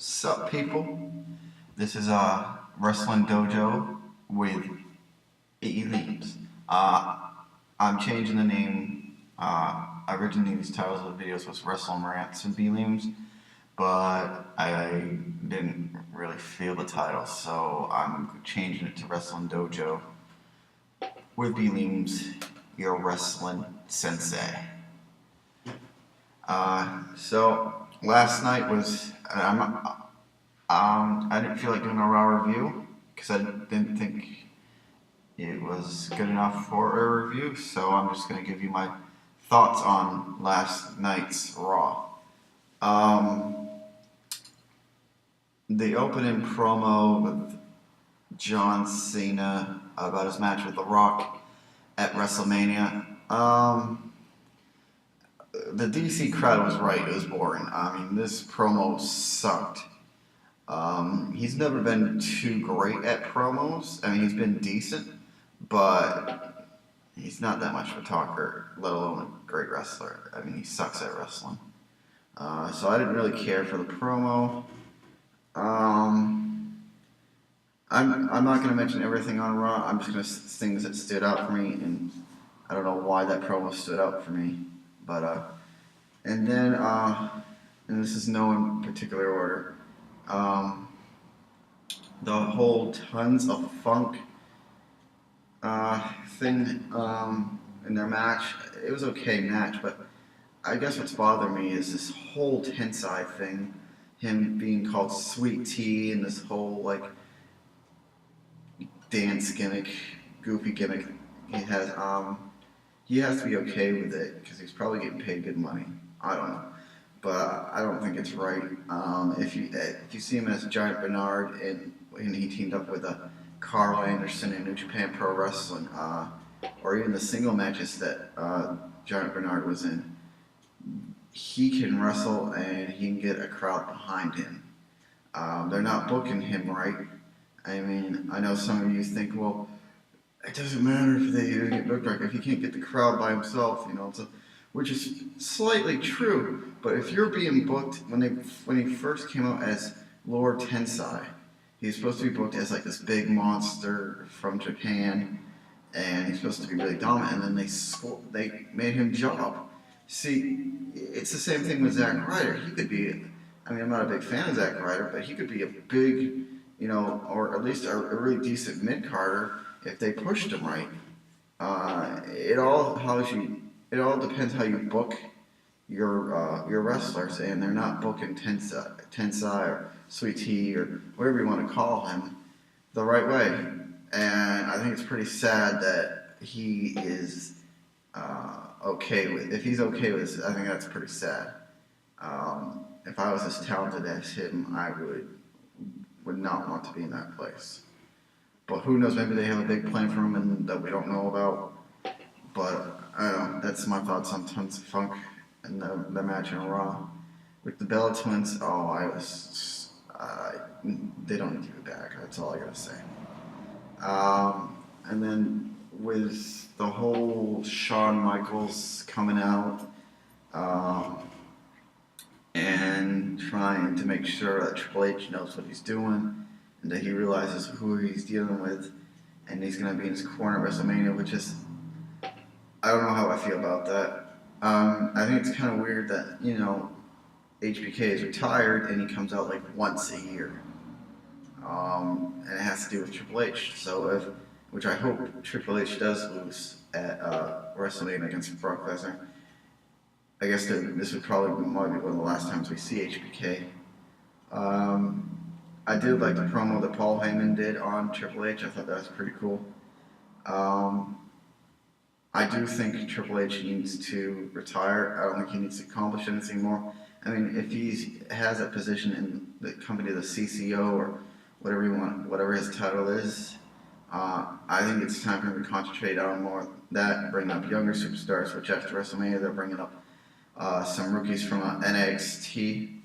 Sup, people? This is Wrestling Dojo with leems. I'm changing the name. Originally, these titles of the videos was Wrestling Rants and leems, but I didn't really feel the title, so I'm changing it to Wrestling Dojo with leems, your wrestling sensei. So last night was I didn't feel like doing a raw review because I didn't think it was good enough for a review. So I'm just gonna give you my thoughts on last night's Raw. Um, the opening promo with John Cena about his match with The Rock at WrestleMania. The DC crowd was right. It was boring. I mean, this promo sucked. He's never been too great at promos. I mean, he's been decent, but he's not that much of a talker, let alone a great wrestler. I mean, he sucks at wrestling. So I didn't really care for the promo. I'm not going to mention everything on Raw. I'm just going to things that stood out for me, and I don't know why that promo stood out for me. But and then and this is no in particular order. The whole tons of funk thing in their match. It was okay match, but I guess what's bothering me is this whole Tensai thing. Him being called Sweet Tea and this whole like dance gimmick, goofy gimmick he has to be okay with it because he's probably getting paid good money. I don't know, but I don't think it's right. If you see him as Giant Bernard and he teamed up with Carl Anderson in New Japan Pro Wrestling, or even the single matches that Giant Bernard was in, he can wrestle and he can get a crowd behind him. They're not booking him right. I mean, I know some of you think, well, it doesn't matter if they get booked right if he can't get the crowd by himself, which is slightly true. But if you're being booked when he first came out as Lord Tensai, he's supposed to be booked as like this big monster from Japan, and he's supposed to be really dominant. And then they made him job. See, it's the same thing with Zack Ryder. He could be. I mean, I'm not a big fan of Zack Ryder, but he could be a big, or at least a really decent mid-carder if they pushed him right. It all depends how you book your wrestlers, and they're not booking Tensai or Sweet Tea or whatever you want to call him the right way. And I think it's pretty sad that he is okay with. If he's okay with this, I think that's pretty sad. If I was as talented as him, I would not want to be in that place. But who knows? Maybe they have a big plan for him and that we don't know about. But I don't know. That's my thoughts on Tons of Funk and the match in Raw with the Bella Twins. They don't need to be back. That's all I gotta say. And then with the whole Shawn Michaels coming out and trying to make sure that Triple H knows what he's doing and that he realizes who he's dealing with, and he's going to be in his corner at WrestleMania, which is, I don't know how I feel about that. I think it's kind of weird that, HBK is retired and he comes out like once a year. And it has to do with Triple H. So which I hope Triple H does lose at WrestleMania against Brock Lesnar. I guess this would probably be one of the last times we see HBK. I did like the promo that Paul Heyman did on Triple H. I thought that was pretty cool. I do think Triple H needs to retire. I don't think he needs to accomplish anything more. I mean, if he has that position in the company, the CCO or whatever you want, whatever his title is, I think it's time for him to concentrate on more that, bring up younger superstars, which after WrestleMania they're bringing up some rookies from NXT.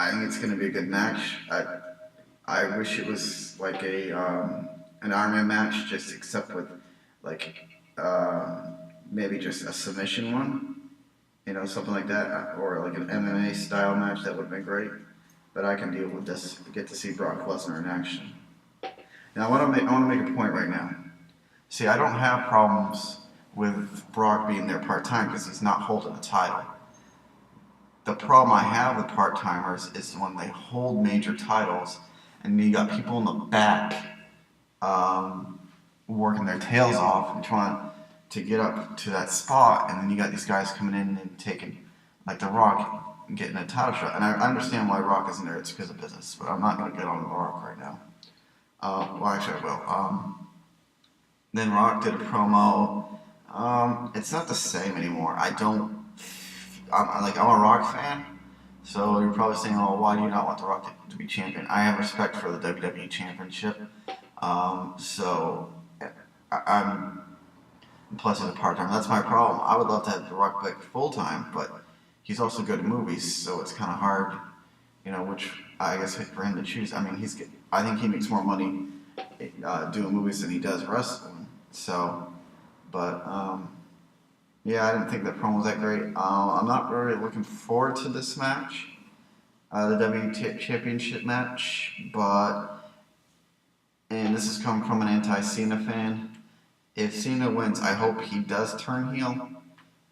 I think it's going to be a good match. I wish it was like an Iron Man match, just except with like maybe just a submission one. something like that, or like an MMA style match, that would have been great. But I can deal with this. Get to see Brock Lesnar in action. Now I want to make a point right now. See, I don't have problems with Brock being there part time because he's not holding a title. The problem I have with part timers is when they hold major titles and you got people in the back um, working their tails off and trying to get up to that spot, and then you got these guys coming in and taking, like The Rock, and getting a title shot. And I understand why Rock isn't there; it's because of business. But I'm not going to get on The Rock right now. Well, actually, I will. Then Rock did a promo. It's not the same anymore. I'm a Rock fan, so you're probably saying, "Oh, why do you not want The Rock to be champion?" I have respect for the WWE Championship, so I'm plus he's a part time. That's my problem. I would love to have The Rock back full time, but he's also good at movies, so it's kind of hard, which I guess for him to choose. I mean, I think he makes more money doing movies than he does wrestling. So, but yeah, I didn't think that promo was that great. I'm not really looking forward to this match, the WWE Championship match, and this is coming from an anti-Cena fan. If Cena wins, I hope he does turn heel.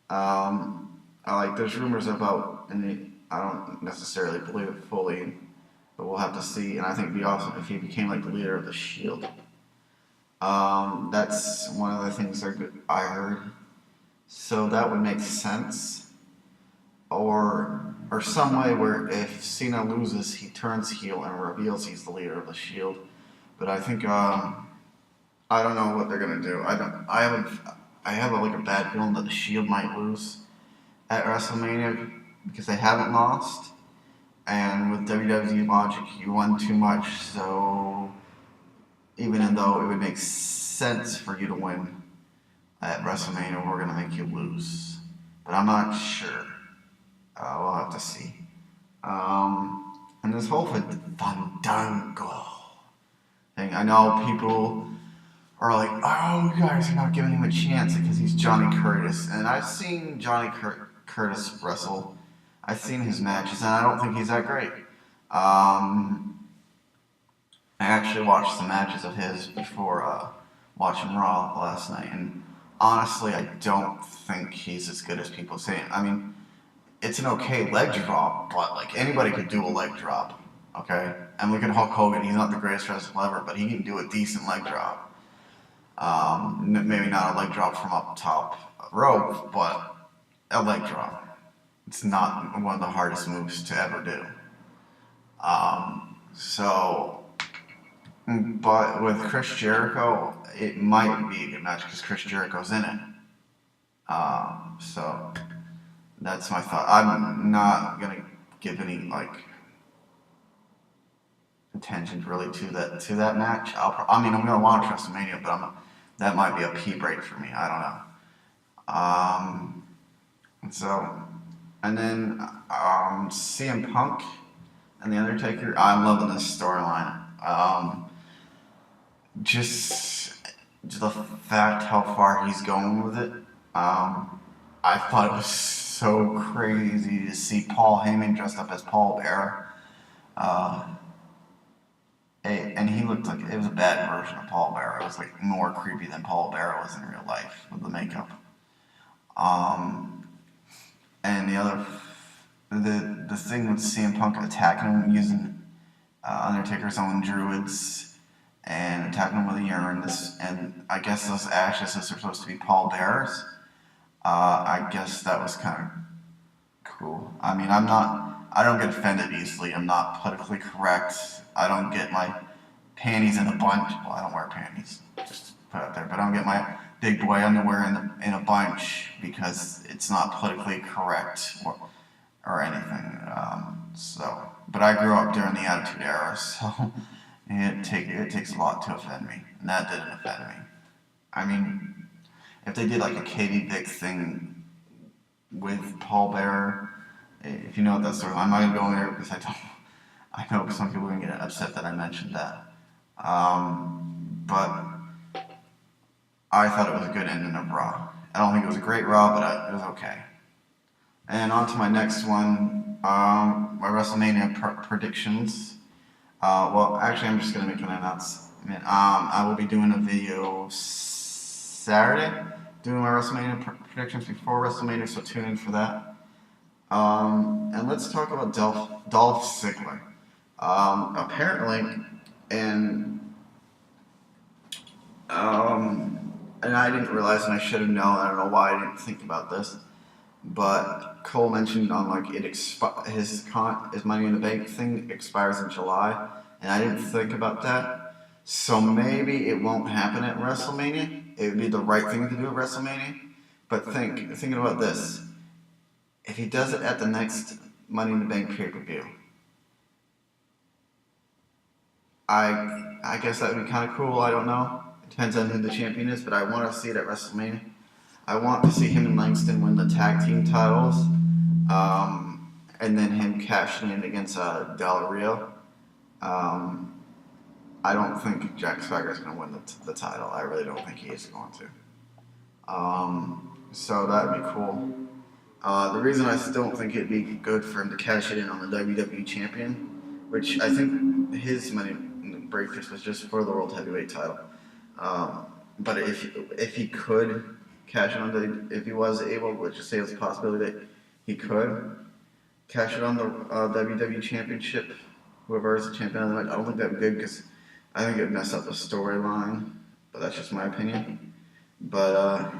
There's rumors about, and I don't necessarily believe it fully, but we'll have to see. And I think it'd be awesome if he became like the leader of the Shield. That's one of the things I heard. So that would make sense. Or some way where if Cena loses, he turns heel and reveals he's the leader of the Shield. But I think I don't know what they're gonna do. I have a bad feeling that the Shield might lose at WrestleMania because they haven't lost. And with WWE logic, you won too much, so even though it would make sense for you to win at WrestleMania, we're gonna make you lose. But I'm not sure. We'll have to see. And this whole Fandango thing, I know people are like, "Oh, you guys are not giving him a chance because he's Johnny Curtis." And I've seen Johnny Curtis wrestle. I've seen his matches, and I don't think he's that great. I actually watched some matches of his before watching Raw last night, and honestly, I don't think he's as good as people say. I mean, it's an okay leg drop, but anybody could do a leg drop, okay? And look at Hulk Hogan; he's not the greatest wrestler ever, but he can do a decent leg drop. Maybe not a leg drop from up top rope, but a leg drop. It's not one of the hardest moves to ever do. But with Chris Jericho, it might be a good match because Chris Jericho's in it. So that's my thought. I'm not gonna give any attention really to that match. I'm gonna watch WrestleMania, but that might be a pee break for me. I don't know. And then CM Punk and The Undertaker. I'm loving this storyline. Just the fact how far he's going with it. I thought it was so crazy to see Paul Heyman dressed up as Paul Bearer. And he looked like it was a bad version of Paul Bearer. It was more creepy than Paul Bearer was in real life with the makeup. And the thing with CM Punk attacking him using Undertaker's own druids and attacking him with a urine. And I guess those ashes are supposed to be Paul Bearer's. I guess that was kind of cool. I mean, I don't get offended easily. I'm not politically correct. I don't get my panties in a bunch. Well, I don't wear panties, just put it out there. But I don't get my big boy underwear in a bunch because it's not politically correct or anything. But I grew up during the Attitude Era, so it takes a lot to offend me, and that didn't offend me. I mean, if they did a Katie Vick thing with Paul Bearer, if you know what that story, I'm not gonna go in there because I know some people are gonna get upset that I mentioned that. But I thought it was a good ending of Raw. I don't think it was a great Raw, but it was okay. And on to my next one, my WrestleMania predictions. Well, actually, I'm just gonna make an announcement. I will be doing a video Saturday, doing my WrestleMania predictions before WrestleMania, so tune in for that. And let's talk about Dolph Ziggler. Apparently, and and I didn't realize, and I should have known. I don't know why I didn't think about this, but Cole mentioned on like his Money in the Bank thing expires in July, and I didn't think about that. So maybe it won't happen at WrestleMania. It would be the right thing to do at WrestleMania. But thinking about this, if he does it at the next Money in the Bank pay-per-view, I guess that would be kind of cool. I don't know. It depends on who the champion is, but I want to see it at WrestleMania. I want to see him and Langston win the tag team titles, and then him cashing in against Del Rio. I don't think Jack Swagger is going to win the title. I really don't think he is going to. So that would be cool. The reason I still don't think it'd be good for him to cash it in on the WWE champion, which I think his money breakfast was just for the World Heavyweight title. But if he could cash it on if he was able, let's just say it's a possibility that he could cash it on the WWE Championship, whoever is the champion of the night. I don't think that'd be good because I think it'd mess up the storyline. But that's just my opinion. But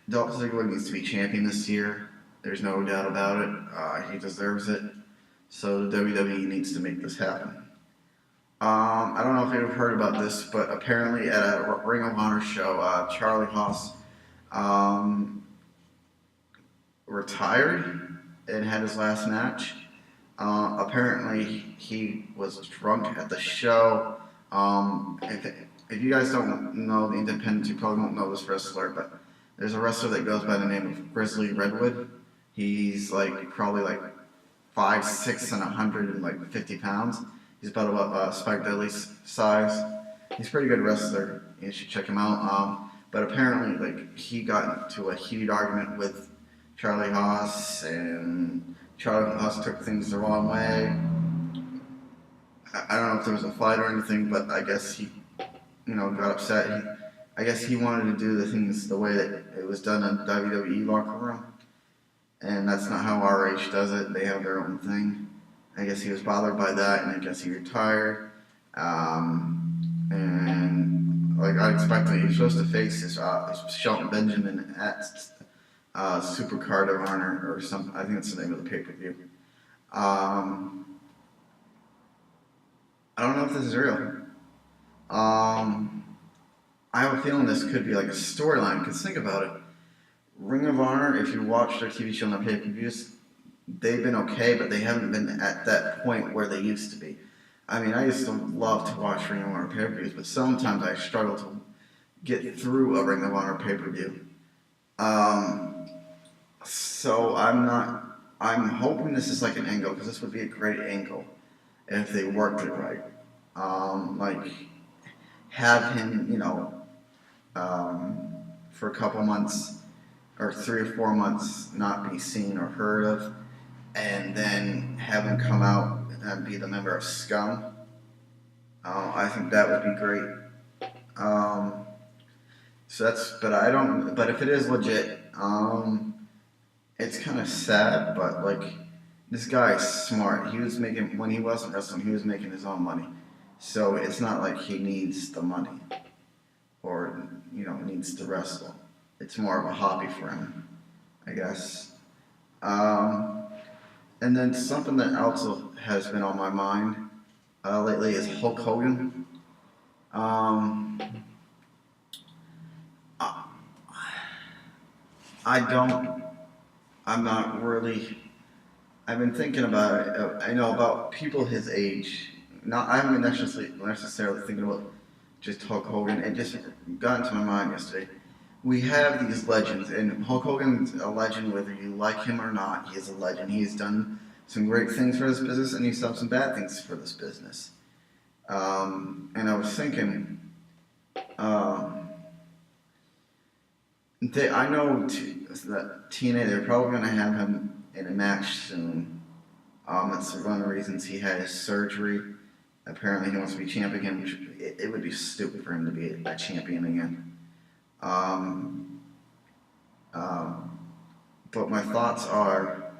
Dolph Ziggler needs to be champion this year. There's no doubt about it. He deserves it. So the WWE needs to make this happen. I don't know if you've heard about this, but apparently at a Ring of Honor show, Charlie Haas retired and had his last match. Apparently he was drunk at the show. If you guys don't know the independents, you probably won't know this wrestler, but there's a wrestler that goes by the name of Grizzly Redwood. He's probably 5'6" and 150 pounds. He's about what Spike Dudley's size. He's a pretty good wrestler. You should check him out. But apparently, he got into a heated argument with Charlie Haas, and Charlie Haas took things the wrong way. I don't know if there was a fight or anything, but I guess he, got upset. I guess he wanted to do the things the way that it was done in WWE locker room, and that's not how RH does it. They have their own thing. I guess he was bothered by that, and I guess he retired. And I expected, he was supposed to face his Shelton Benjamin at Supercard of Honor or something. I think that's the name of the pay-per-view. I don't know if this is real. I have a feeling this could be like a storyline, because think about it. Ring of Honor, if you watch their TV show and their pay-per-views, they've been okay, but they haven't been at that point where they used to be. I mean, I used to love to watch Ring of Honor pay-per-views, but sometimes I struggle to get through a Ring of Honor pay-per-view. So I'm hoping this is like an angle, because this would be a great angle if they worked it right. Have him, for a couple months, or 3 or 4 months, not be seen or heard of, and then have him come out and be the member of Scum. I think that would be great. But if it is legit, it's kind of sad, but this guy is smart. When he wasn't wrestling, he was making his own money. So it's not like he needs the money or, needs to wrestle. It's more of a hobby for him, I guess. And then something that also has been on my mind lately is Hulk Hogan. I'm not really, I've been thinking about it. I know about people his age. I haven't been necessarily thinking about just Hulk Hogan. It just got into my mind yesterday. We have these legends, and Hulk Hogan's a legend whether you like him or not. He is a legend. He's done some great things for this business, and he's done some bad things for this business. And I was thinking, I know that TNA, they're probably going to have him in a match soon. That's one of the reasons he had his surgery. Apparently, he wants to be champ again, which it would be stupid for him to be a champion again. Um, um, but my thoughts are,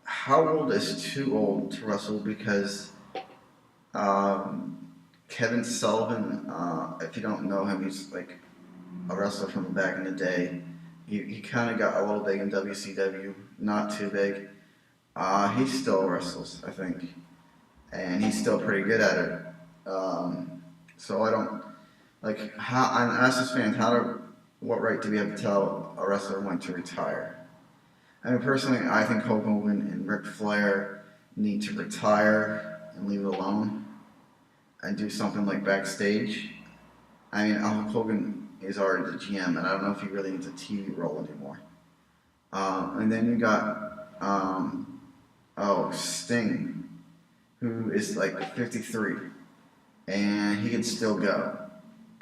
how old is too old to wrestle? Because um, Kevin Sullivan, if you don't know him, he's like a wrestler from back in the day. He kind of got a little big in WCW, not too big. He still wrestles, I think, and he's still pretty good at it. So I don't like how. I'm as his fans, what right do we have to tell a wrestler when to retire? I mean, personally, I think Hulk Hogan and Ric Flair need to retire and leave it alone and do something like backstage. I mean, Hulk Hogan is already the GM, and I don't know if he really needs a TV role anymore. And then you got Sting, who is like 53, and he can still go,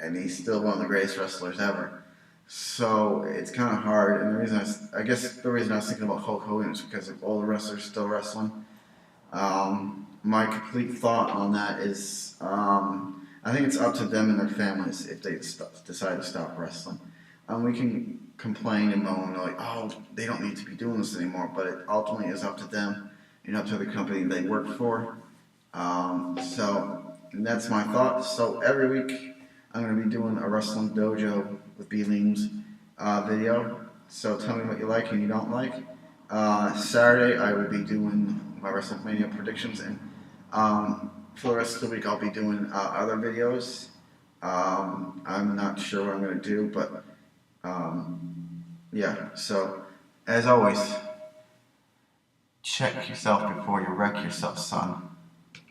and he's still one of the greatest wrestlers ever. So it's kind of hard, and the reason I guess the reason I was thinking about Hulk Hogan is because of all the wrestlers still wrestling. My complete thought on that is, I think it's up to them and their families if they decide to stop wrestling. We can complain and moan like, oh, they don't need to be doing this anymore, but it ultimately is up to them and up to the company they work for. And that's my thought. So every week I'm going to be doing a wrestling dojo with leems video. So tell me what you like and you don't like. Saturday I will be doing my WrestleMania predictions, and for the rest of the week I'll be doing other videos. I'm not sure what I'm going to do, but yeah. So as always, check yourself before you wreck yourself, son.